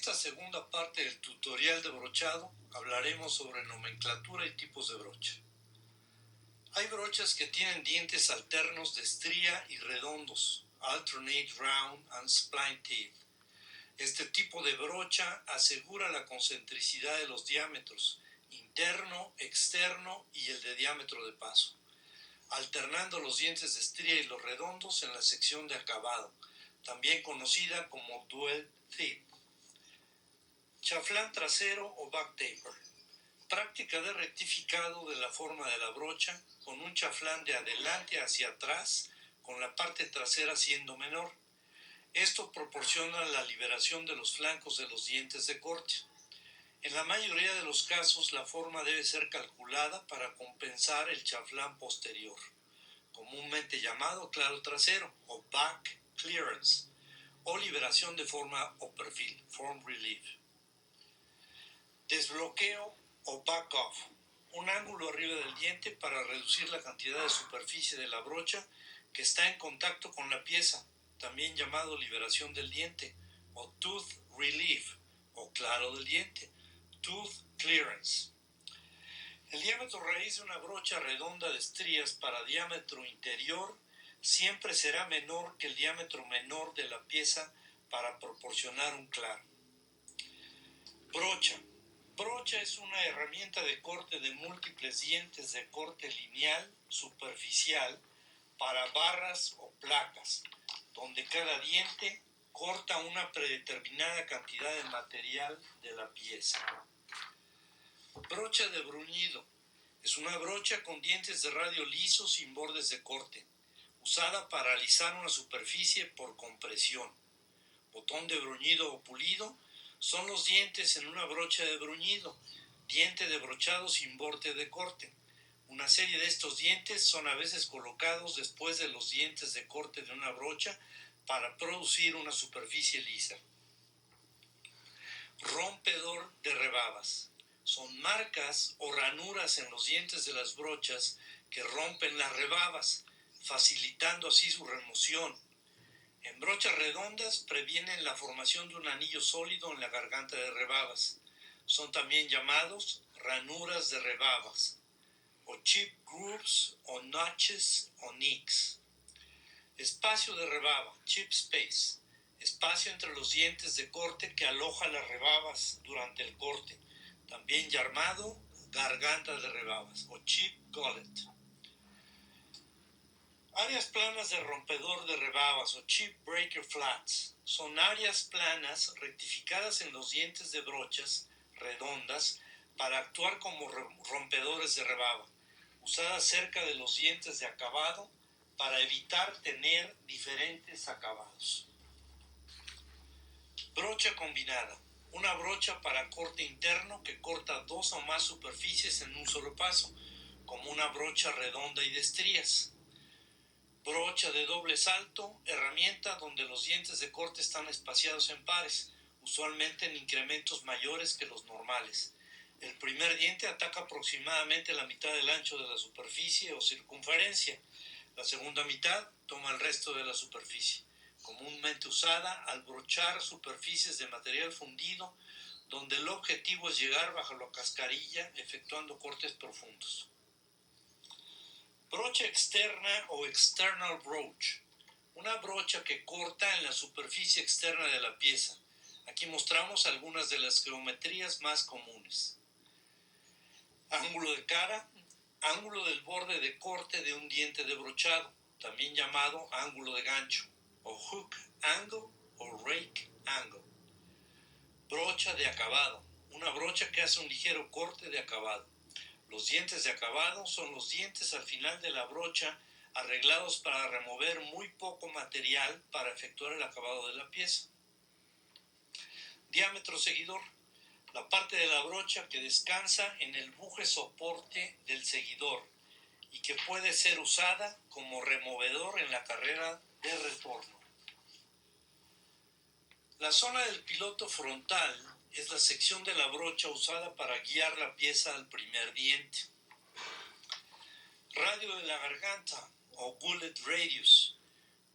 esta segunda parte del tutorial de brochado hablaremos sobre nomenclatura y tipos de brocha. Hay brochas que tienen dientes alternos de estría y redondos, alternate round and spline teeth. Este tipo de brocha asegura la concentricidad de los diámetros, interno, externo y el de diámetro de paso, alternando los dientes de estría y los redondos en la sección de acabado, también conocida como dual teeth. Chaflán trasero o back taper. Práctica de rectificado de la forma de la brocha con un chaflán de adelante hacia atrás, con la parte trasera siendo menor. Esto proporciona la liberación de los flancos de los dientes de corte. En la mayoría de los casos, la forma debe ser calculada para compensar el chaflán posterior, comúnmente llamado claro trasero o back clearance, o liberación de forma o perfil, form relief. Desbloqueo o back off, un ángulo arriba del diente para reducir la cantidad de superficie de la brocha que está en contacto con la pieza, también llamado liberación del diente, o tooth relief, o claro del diente, tooth clearance. El diámetro raíz de una brocha redonda de estrías para diámetro interior siempre será menor que el diámetro menor de la pieza para proporcionar un claro. Brocha. Brocha es una herramienta de corte de múltiples dientes de corte lineal, superficial, para barras o placas, donde cada diente corta una predeterminada cantidad de material de la pieza. Brocha de bruñido. Es una brocha con dientes de radio lisos sin bordes de corte, usada para alisar una superficie por compresión. Botón de bruñido o pulido son los dientes en una brocha de bruñido, diente de brochado sin borde de corte. Una serie de estos dientes son a veces colocados después de los dientes de corte de una brocha para producir una superficie lisa. Rompedor de rebabas. Son marcas o ranuras en los dientes de las brochas que rompen las rebabas, facilitando así su remoción. En brochas redondas previenen la formación de un anillo sólido en la garganta de rebabas. Son también llamados ranuras de rebabas, o chip grooves, o notches, o nicks. Espacio de rebaba, chip space. Espacio entre los dientes de corte que aloja las rebabas durante el corte, también llamado garganta de rebabas, o chip gullet. Áreas planas de rompedor de rebabas o chip breaker flats son áreas planas rectificadas en los dientes de brochas redondas para actuar como rompedores de rebaba, usadas cerca de los dientes de acabado para evitar tener diferentes acabados. Brocha combinada. Una brocha para corte interno que corta dos o más superficies en un solo paso, como una brocha redonda y de estrías. Brocha de doble salto, herramienta donde los dientes de corte están espaciados en pares, usualmente en incrementos mayores que los normales. El primer diente ataca aproximadamente la mitad del ancho de la superficie o circunferencia. La segunda mitad toma el resto de la superficie, comúnmente usada al brochar superficies de material fundido, donde el objetivo es llegar bajo la cascarilla efectuando cortes profundos. Brocha externa o external broach. Una brocha que corta en la superficie externa de la pieza. Aquí mostramos algunas de las geometrías más comunes. Ángulo de cara, ángulo del borde de corte de un diente de brochado, también llamado ángulo de gancho, o hook angle o rake angle. Brocha de acabado, una brocha que hace un ligero corte de acabado. Los dientes de acabado son los dientes al final de la brocha arreglados para remover muy poco material para efectuar el acabado de la pieza. Diámetro seguidor. La parte de la brocha que descansa en el buje soporte del seguidor y que puede ser usada como removedor en la carrera de retorno. La zona del piloto frontal es la sección de la brocha usada para guiar la pieza al primer diente. Radio de la garganta o gullet radius,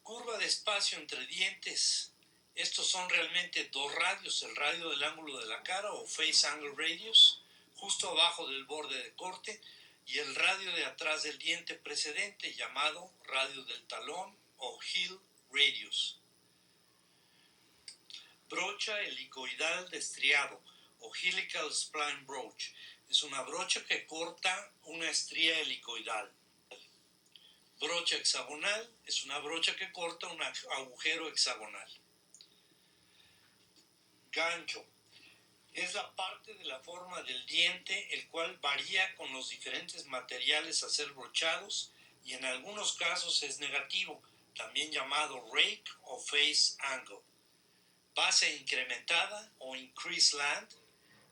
curva de espacio entre dientes, Estos son realmente dos radios, el radio del ángulo de la cara o face angle radius, justo abajo del borde de corte, y el radio de atrás del diente precedente llamado radio del talón o heel radius. Brocha helicoidal de estriado o helical spline broach. Es una brocha que corta una estría helicoidal. Brocha hexagonal es una brocha que corta un agujero hexagonal. Gancho es la parte de la forma del diente el cual varía con los diferentes materiales a ser brochados y en algunos casos es negativo, también llamado rake o face angle. Base incrementada o increase land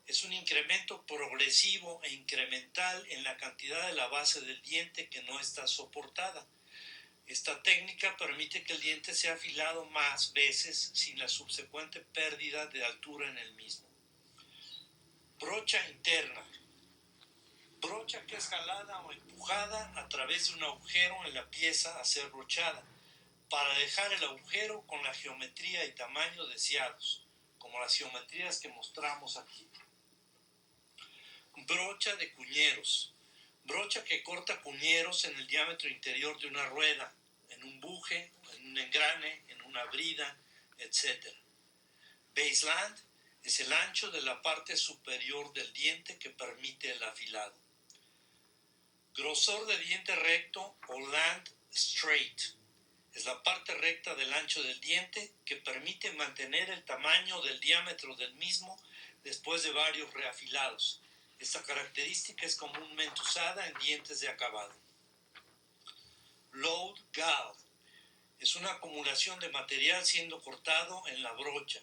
es un incremento progresivo e incremental en la cantidad de la base del diente que no está soportada. Esta técnica permite que el diente sea afilado más veces sin la subsecuente pérdida de altura en el mismo. Brocha interna. Brocha que es jalada o empujada a través de un agujero en la pieza a ser brochada, para dejar el agujero con la geometría y tamaño deseados, como las geometrías que mostramos aquí. Brocha de cuñeros. Brocha que corta cuñeros en el diámetro interior de una rueda, en un buje, en un engrane, en una brida, etc. Baseland es el ancho de la parte superior del diente que permite el afilado. Grosor de diente recto o land straight. Es la parte recta del ancho del diente que permite mantener el tamaño del diámetro del mismo después de varios reafilados. Esta característica es comúnmente usada en dientes de acabado. Load gall. Es una acumulación de material siendo cortado en la brocha,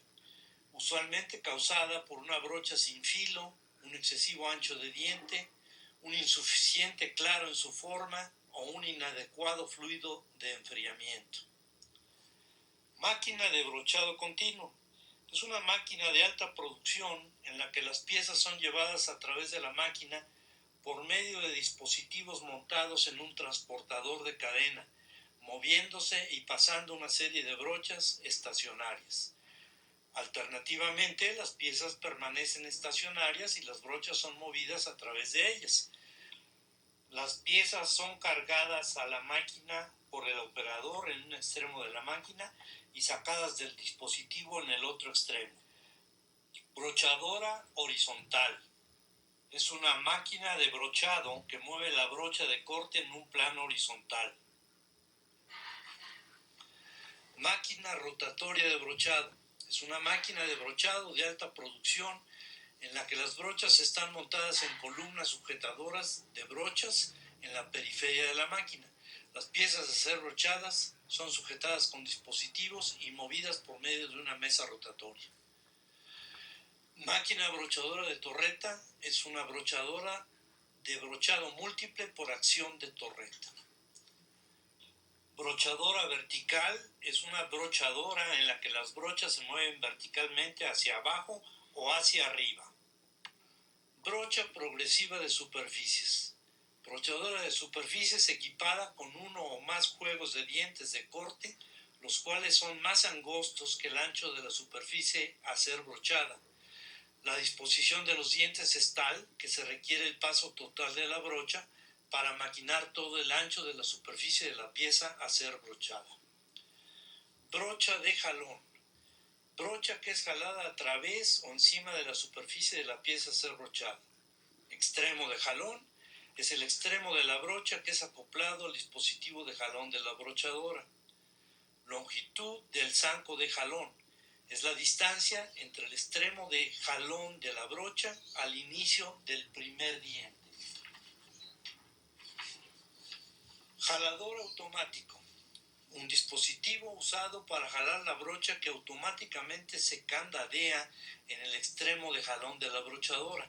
usualmente causada por una brocha sin filo, un excesivo ancho de diente, un insuficiente claro en su forma o un inadecuado fluido de enfriamiento. Máquina de brochado continuo. Es una máquina de alta producción en la que las piezas son llevadas a través de la máquina por medio de dispositivos montados en un transportador de cadena, moviéndose y pasando una serie de brochas estacionarias. Alternativamente, las piezas permanecen estacionarias y las brochas son movidas a través de ellas. Las piezas son cargadas a la máquina por el operador en un extremo de la máquina y sacadas del dispositivo en el otro extremo. Brochadora horizontal. Es una máquina de brochado que mueve la brocha de corte en un plano horizontal. Máquina rotatoria de brochado. Es una máquina de brochado de alta producción en la que las brochas están montadas en columnas sujetadoras de brochas en la periferia de la máquina. Las piezas a ser brochadas son sujetadas con dispositivos y movidas por medio de una mesa rotatoria. Máquina brochadora de torreta es una brochadora de brochado múltiple por acción de torreta. Brochadora vertical es una brochadora en la que las brochas se mueven verticalmente hacia abajo o hacia arriba. Brocha progresiva de superficies. Brochadora de superficies equipada con uno o más juegos de dientes de corte, los cuales son más angostos que el ancho de la superficie a ser brochada. La disposición de los dientes es tal que se requiere el paso total de la brocha para maquinar todo el ancho de la superficie de la pieza a ser brochada. Brocha de jalón. Brocha que es jalada a través o encima de la superficie de la pieza a ser brochada. Extremo de jalón es el extremo de la brocha que es acoplado al dispositivo de jalón de la brochadora. Longitud del zanco de jalón es la distancia entre el extremo de jalón de la brocha al inicio del primer diente. Jalador automático. Un dispositivo usado para jalar la brocha que automáticamente se candadea en el extremo de jalón de la brochadora,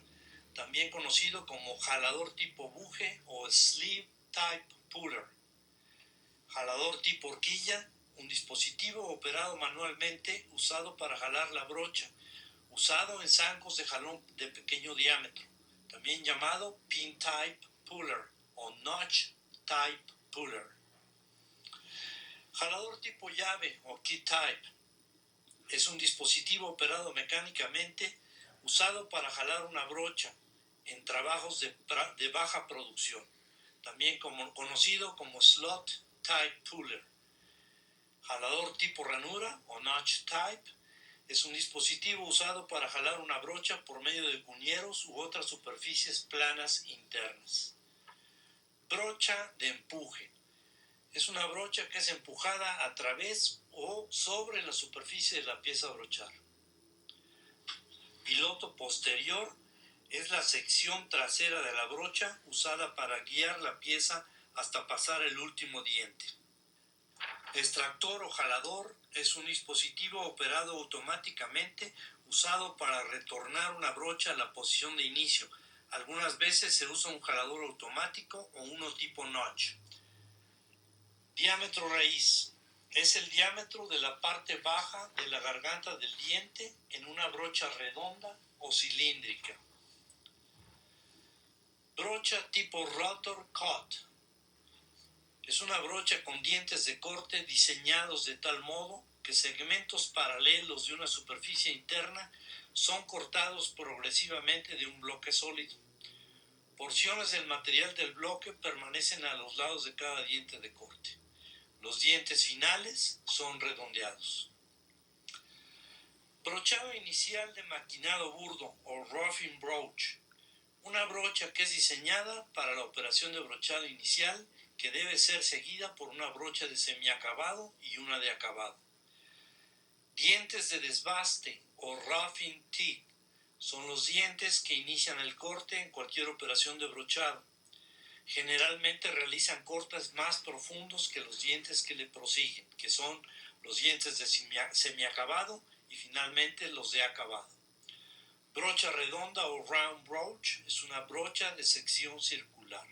también conocido como jalador tipo buje o sleeve type puller. Jalador tipo horquilla, un dispositivo operado manualmente usado para jalar la brocha, usado en zancos de jalón de pequeño diámetro, también llamado pin type puller o notch type puller. Jalador tipo llave o key type. Es un dispositivo operado mecánicamente usado para jalar una brocha en trabajos de baja producción, también conocido como slot type puller. Jalador tipo ranura o notch type es un dispositivo usado para jalar una brocha por medio de cuñeros u otras superficies planas internas. Brocha de empuje. Es una brocha que es empujada a través o sobre la superficie de la pieza a brochar. Piloto posterior es la sección trasera de la brocha usada para guiar la pieza hasta pasar el último diente. Extractor o jalador es un dispositivo operado automáticamente usado para retornar una brocha a la posición de inicio. Algunas veces se usa un jalador automático o uno tipo notch. Diámetro raíz. Es el diámetro de la parte baja de la garganta del diente en una brocha redonda o cilíndrica. Brocha tipo rotor cut. Es una brocha con dientes de corte diseñados de tal modo que segmentos paralelos de una superficie interna son cortados progresivamente de un bloque sólido. Porciones del material del bloque permanecen a los lados de cada diente de corte. Los dientes finales son redondeados. Brochado inicial de maquinado burdo o roughing broach. Una brocha que es diseñada para la operación de brochado inicial que debe ser seguida por una brocha de semiacabado y una de acabado. Dientes de desbaste o roughing teeth son los dientes que inician el corte en cualquier operación de brochado. Generalmente realizan cortes más profundos que los dientes que le prosiguen, que son los dientes de semiacabado y finalmente los de acabado. Brocha redonda o round broach es una brocha de sección circular.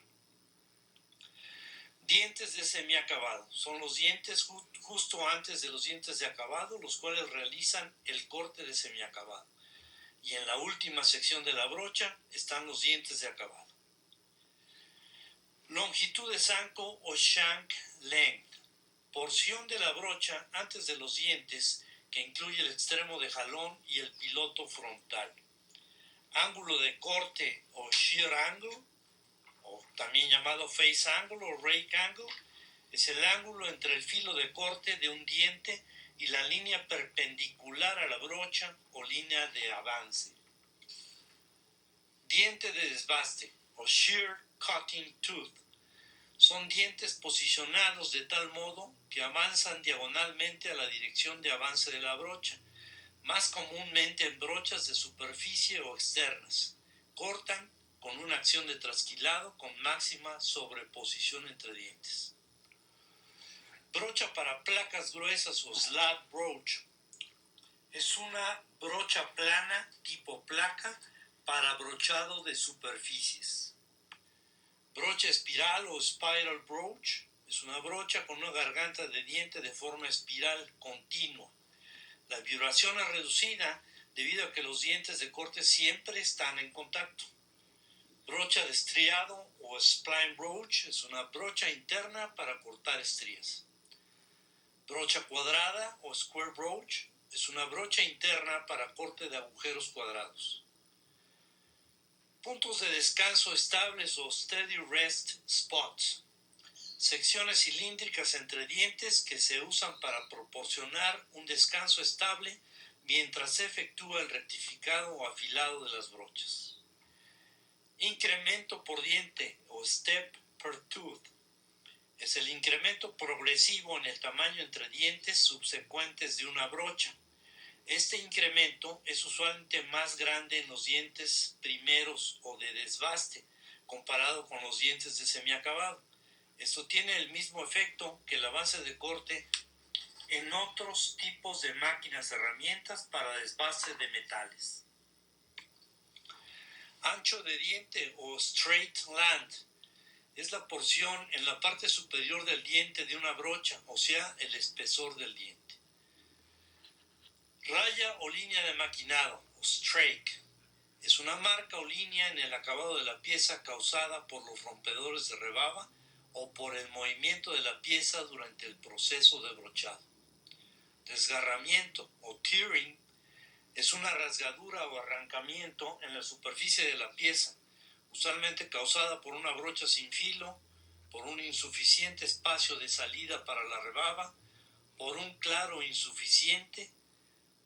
Dientes de semiacabado son los dientes justo antes de los dientes de acabado, los cuales realizan el corte de semiacabado. Y en la última sección de la brocha están los dientes de acabado. Longitud de zanco o shank length. Porción de la brocha antes de los dientes que incluye el extremo de jalón y el piloto frontal. Ángulo de corte o shear angle, o también llamado face angle o rake angle, es el ángulo entre el filo de corte de un diente y la línea perpendicular a la brocha o línea de avance. Diente de desbaste o shear cutting tooth. Son dientes posicionados de tal modo que avanzan diagonalmente a la dirección de avance de la brocha, más comúnmente en brochas de superficie o externas. Cortan con una acción de trasquilado con máxima sobreposición entre dientes. Brocha para placas gruesas o slab broach. Es una brocha plana tipo placa para brochado de superficies. Brocha espiral o spiral broach es una brocha con una garganta de diente de forma espiral continua. La vibración es reducida debido a que los dientes de corte siempre están en contacto. Brocha de estriado o spline broach es una brocha interna para cortar estrías. Brocha cuadrada o square broach es una brocha interna para corte de agujeros cuadrados. Puntos de descanso estables o steady rest spots. Secciones cilíndricas entre dientes que se usan para proporcionar un descanso estable mientras se efectúa el rectificado o afilado de las brochas. Incremento por diente o step per tooth. Es el incremento progresivo en el tamaño entre dientes subsecuentes de una brocha. Este incremento es usualmente más grande en los dientes primeros o de desbaste, comparado con los dientes de semiacabado. Esto tiene el mismo efecto que el avance de corte en otros tipos de máquinas herramientas para desbaste de metales. Ancho de diente o straight land es la porción en la parte superior del diente de una brocha, o sea, el espesor del diente. Raya o línea de maquinado, o strake, es una marca o línea en el acabado de la pieza causada por los rompedores de rebaba o por el movimiento de la pieza durante el proceso de brochado. Desgarramiento o tearing es una rasgadura o arrancamiento en la superficie de la pieza, usualmente causada por una brocha sin filo, por un insuficiente espacio de salida para la rebaba, por un claro insuficiente,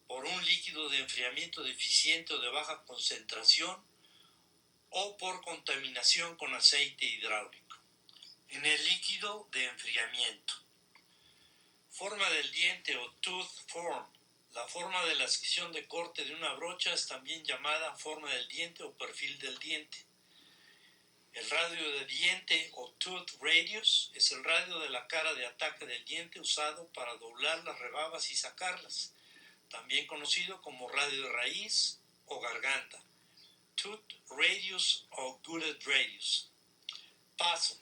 por un líquido de enfriamiento deficiente o de baja concentración, o por contaminación con aceite hidráulico. En el líquido de enfriamiento. Forma del diente o tooth form. La forma de la escisión de corte de una brocha es también llamada forma del diente o perfil del diente. El radio de diente o tooth radius es el radio de la cara de ataque del diente usado para doblar las rebabas y sacarlas, también conocido como radio de raíz o garganta. Tooth radius o gutted radius. Paso.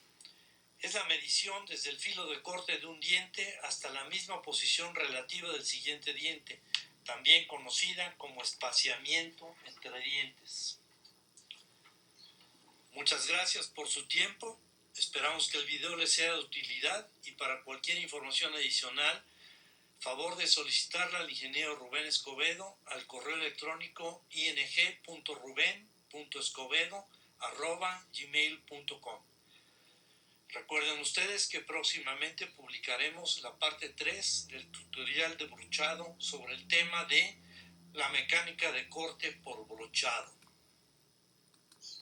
Es la medición desde el filo de corte de un diente hasta la misma posición relativa del siguiente diente, también conocida como espaciamiento entre dientes. Muchas gracias por su tiempo. Esperamos que el video les sea de utilidad y para cualquier información adicional, favor de solicitarla al ingeniero Rubén Escobedo al correo electrónico ing.ruben.escobedo@gmail.com. Recuerden ustedes que próximamente publicaremos la parte 3 del tutorial de brochado sobre el tema de la mecánica de corte por brochado.